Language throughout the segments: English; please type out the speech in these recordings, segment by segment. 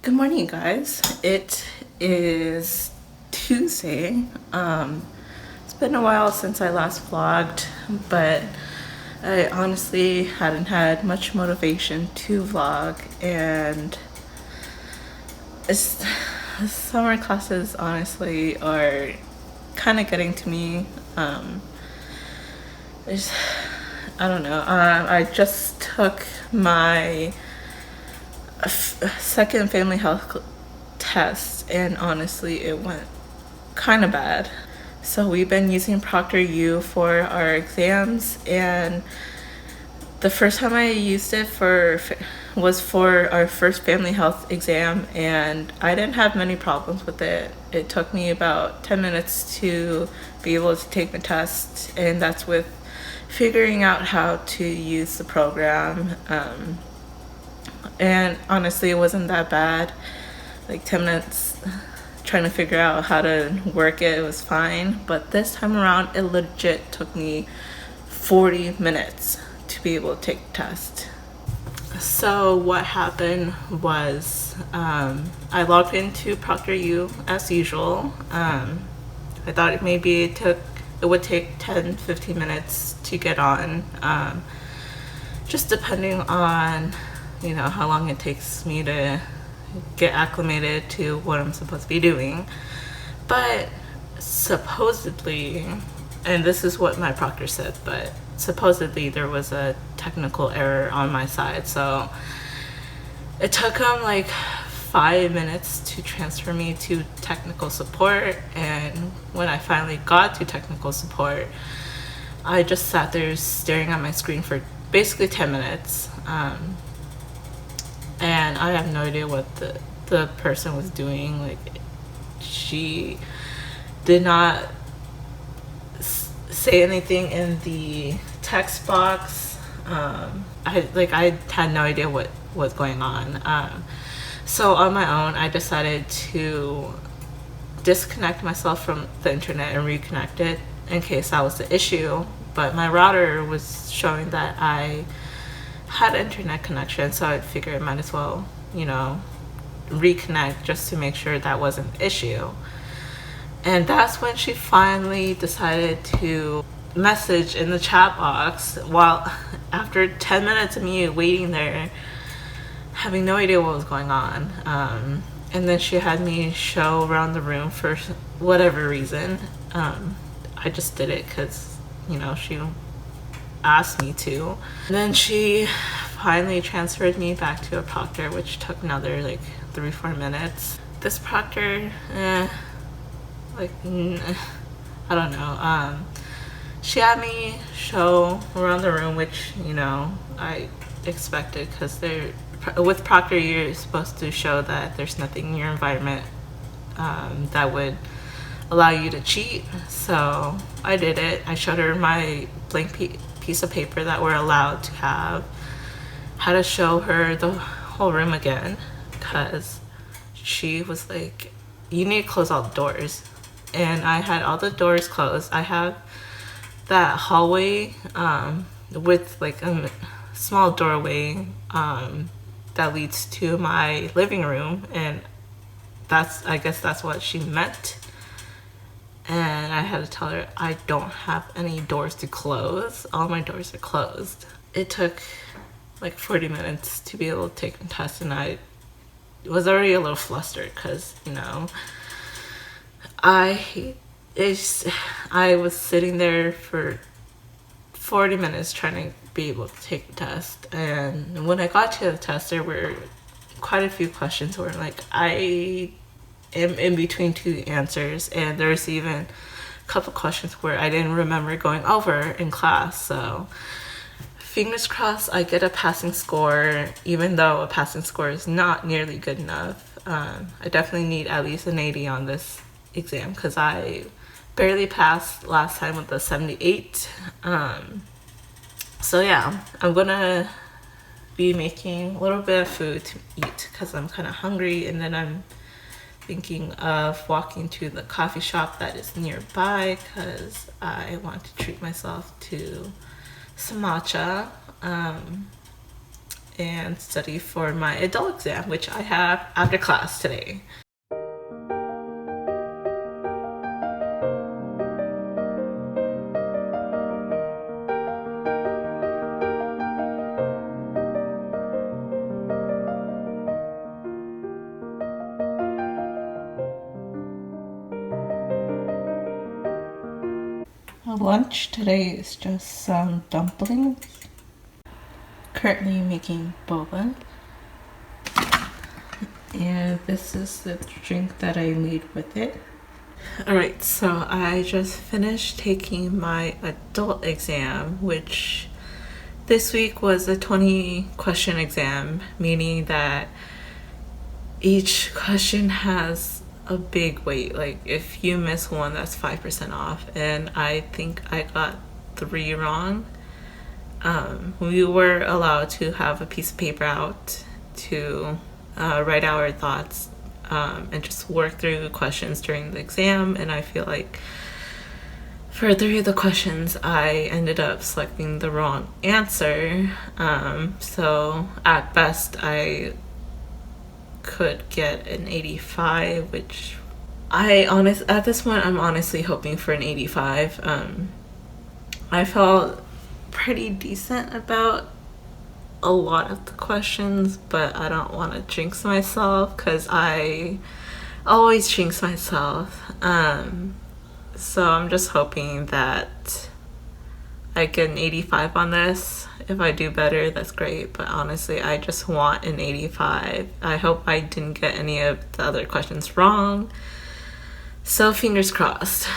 Good morning, guys. It is Tuesday. It's been a while since I last vlogged, but I honestly hadn't had much motivation to vlog, and it's, summer classes honestly are kind of getting to me. There's, I don't know. I just took my second family health test, and honestly it went kind of bad. So we've been using ProctorU for our exams, and the first time I used it was for our first family health exam, and I didn't have many problems with it. It took me about 10 minutes to be able to take the test, and that's with figuring out how to use the program. And honestly, it wasn't that bad. Like 10 minutes trying to figure out how to work it, it was fine. But this time around, it legit took me 40 minutes to be able to take the test. So what happened was I logged into ProctorU as usual. I thought maybe it would take 10-15 minutes to get on, just depending on how long it takes me to get acclimated to what I'm supposed to be doing. But supposedly, and this is what my proctor said, but supposedly there was a technical error on my side. So it took him like 5 minutes to transfer me to technical support, and when I finally got to technical support, I just sat there staring at my screen for basically 10 minutes. And I have no idea what the person was doing. Like, she did not say anything in the text box. I had no idea what was going on. So on my own, I decided to disconnect myself from the internet and reconnect it in case that was the issue. But my router was showing that I had internet connection, so I figured I might as well, reconnect just to make sure that wasn't the issue. And that's when she finally decided to message in the chat box, while after 10 minutes of me waiting there, having no idea what was going on. And then she had me show around the room for whatever reason. I just did it because, she asked me to. And then she finally transferred me back to a proctor, which took another like 3-4 minutes. This proctor, I don't know. She had me show around the room, which I expected, because with proctor you're supposed to show that there's nothing in your environment that would allow you to cheat. So I did it. I showed her my blank piece of paper that we're allowed to have, how to show her the whole room again, because she was like, you need to close all the doors. And I had all the doors closed. I have that hallway with like a small doorway that leads to my living room, and I guess that's what she meant. And I had to tell her I don't have any doors to close. All my doors are closed. It took like 40 minutes to be able to take the test, and I was already a little flustered because, I was sitting there for 40 minutes trying to be able to take the test. And when I got to the test, there were quite a few questions where I am in between two answers, and there's even a couple questions where I didn't remember going over in class. So fingers crossed I get a passing score, even though a passing score is not nearly good enough. I definitely need at least an 80 on this exam, because I barely passed last time with a 78. So yeah, I'm gonna be making a little bit of food to eat because I'm kind of hungry, and then I'm thinking of walking to the coffee shop that is nearby because I want to treat myself to some matcha. and study for my adult exam, which I have after class today. Lunch today is just some dumplings. Currently making boba. And this is the drink that I made with it. Alright, so I just finished taking my adult exam, which this week was a 20 question exam, meaning that each question has a big weight. Like if you miss one, that's 5% off, and I think I got 3 wrong. We were allowed to have a piece of paper out to write our thoughts and just work through questions during the exam, and I feel like for 3 of the questions I ended up selecting the wrong answer. So at best I could get an 85, which at this point I'm honestly hoping for an 85. I felt pretty decent about a lot of the questions, but I don't want to jinx myself because I always jinx myself. So I'm just hoping that I get an 85 on this. If I do better, that's great, but honestly I just want an 85. I hope I didn't get any of the other questions wrong, so fingers crossed.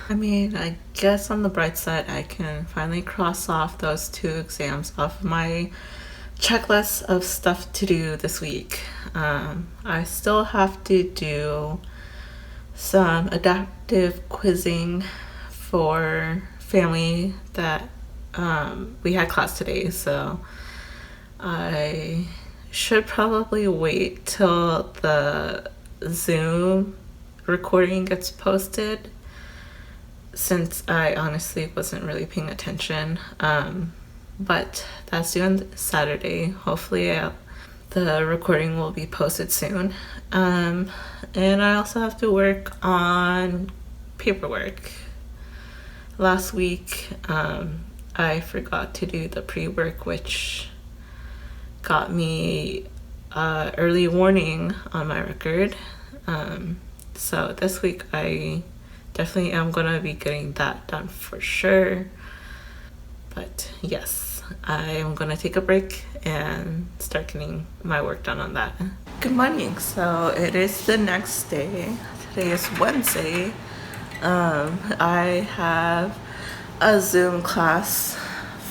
I mean, I guess on the bright side I can finally cross off those 2 exams off of my checklist of stuff to do this week. I still have to do some adaptive quizzing for family that we had class today, so I should probably wait till the Zoom recording gets posted, since I honestly wasn't really paying attention. But that's due on Saturday. Hopefully the recording will be posted soon. And I also have to work on paperwork. Last week I forgot to do the pre-work, which got me early warning on my record. So this week I definitely am gonna be getting that done for sure. But yes, I am gonna take a break and start getting my work done on that. Good morning. So it is the next day. Today is Wednesday. I have a Zoom class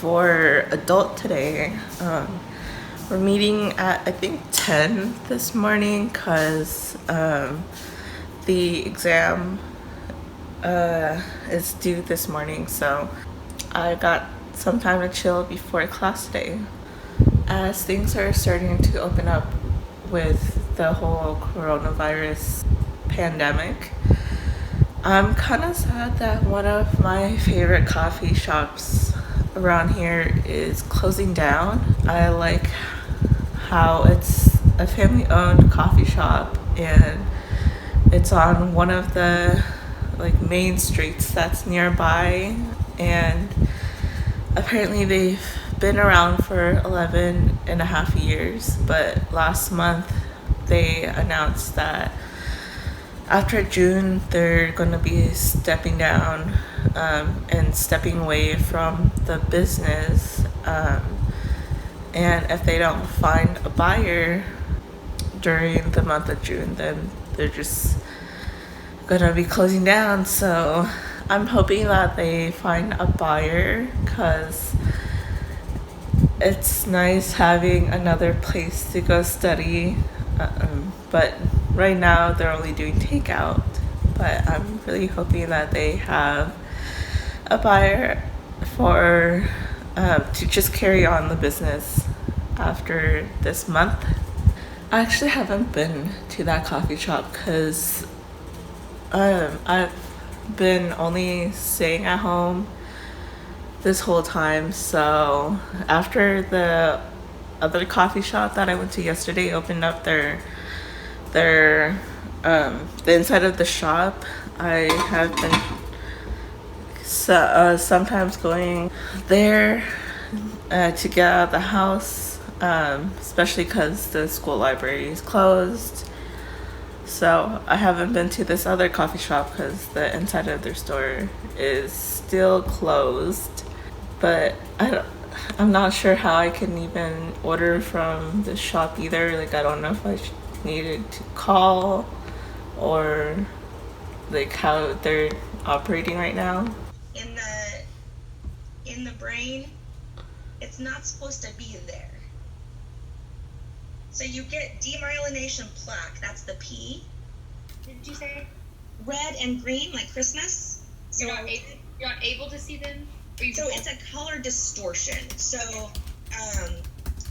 for adult today. We're meeting at I think 10 this morning because the exam is due this morning, so I got some time to chill before class today. As things are starting to open up with the whole coronavirus pandemic, I'm kind of sad that one of my favorite coffee shops around here is closing down. I like how it's a family-owned coffee shop and it's on one of the main streets that's nearby, and apparently they've been around for 11 and a half years, but last month they announced that after June they're going to be stepping down and stepping away from the business, and if they don't find a buyer during the month of June, then they're just gonna be closing down. So I'm hoping that they find a buyer, because it's nice having another place to go study, but right now they're only doing takeout. But I'm really hoping that they have a buyer for to just carry on the business after this month. I actually haven't been to that coffee shop because I've been only staying at home this whole time. So after the other coffee shop that I went to yesterday opened up their the inside of the shop. I have been sometimes going there to get out of the house, especially because the school library is closed. So I haven't been to this other coffee shop because the inside of their store is still closed. But I'm not sure how I can even order from the shop either. Like, I don't know if I needed to call or like how they're operating right now. In the brain, it's not supposed to be there. So you get demyelination plaque, that's the P. Did you say? Red and green, like Christmas. So you're not able to see them? So it's a color distortion. So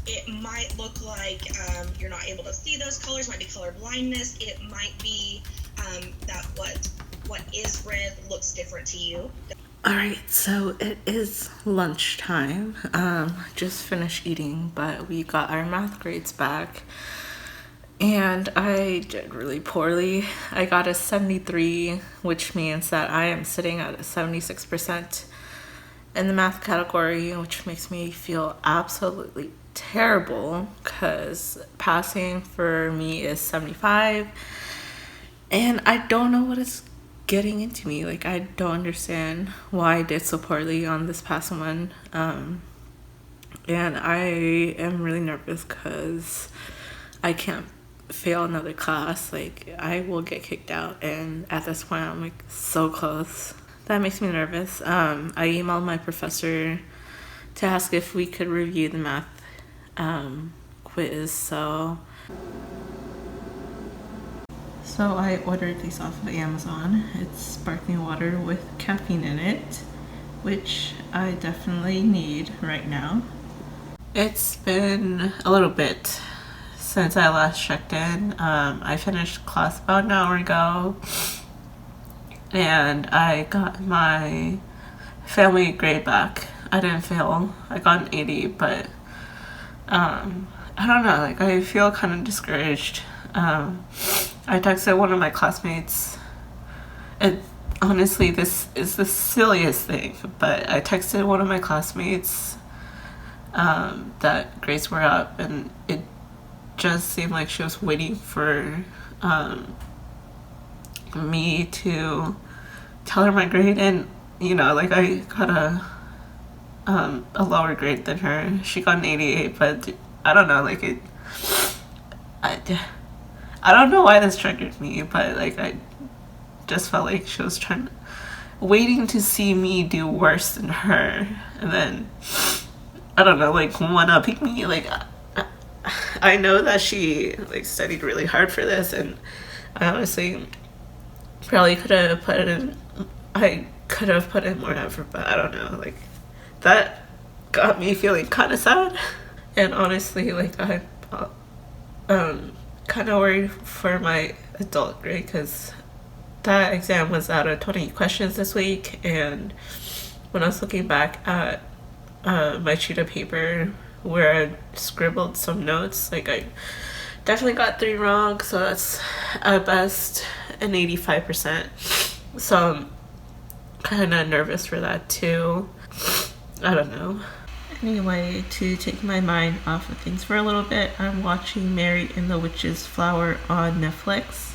it might look like you're not able to see those colors, might be color blindness. It might be that what is red looks different to you. All right, so it is lunchtime. Just finished eating, but we got our math grades back. And I did really poorly. I got a 73, which means that I am sitting at a 76% in the math category, which makes me feel absolutely terrible because passing for me is 75. And I don't know what is getting into me. Like, I don't understand why I did so poorly on this past one. And I am really nervous because I can't fail another class. Like, I will get kicked out, and at this point I'm like so close. That makes me nervous. I emailed my professor to ask if we could review the math quiz. So I ordered these off of Amazon. It's sparkling water with caffeine in it, which I definitely need right now. It's been a little bit since I last checked in. I finished class about an hour ago, and I got my family grade back. I didn't fail. I got an 80, but I don't know, like, I feel kind of discouraged. I texted one of my classmates. Honestly, this is the silliest thing, but I texted one of my classmates that grades were up, and it just seemed like she was waiting for me to tell her my grade. And you know, like, I got a lower grade than her. She got an 88, but I don't know, like, I don't know why this triggered me, but like, I just felt like she was waiting to see me do worse than her, and then I don't know, like, one-upping me. Like, I know that she like studied really hard for this, and I honestly probably could have put in more effort, but I don't know, like, that got me feeling kind of sad. And honestly, like, I'm kind of worried for my adult grade because that exam was out of 20 questions this week, and when I was looking back at my sheet of paper where I scribbled some notes, like, I definitely got 3 wrong, so that's at best an 85%. So I'm kind of nervous for that too. I don't know. Anyway, to take my mind off of things for a little bit, I'm watching Mary and the Witch's Flower on Netflix.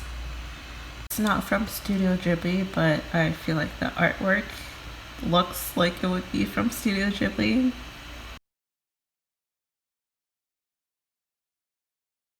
It's not from Studio Ghibli, but I feel like the artwork looks like it would be from Studio Ghibli.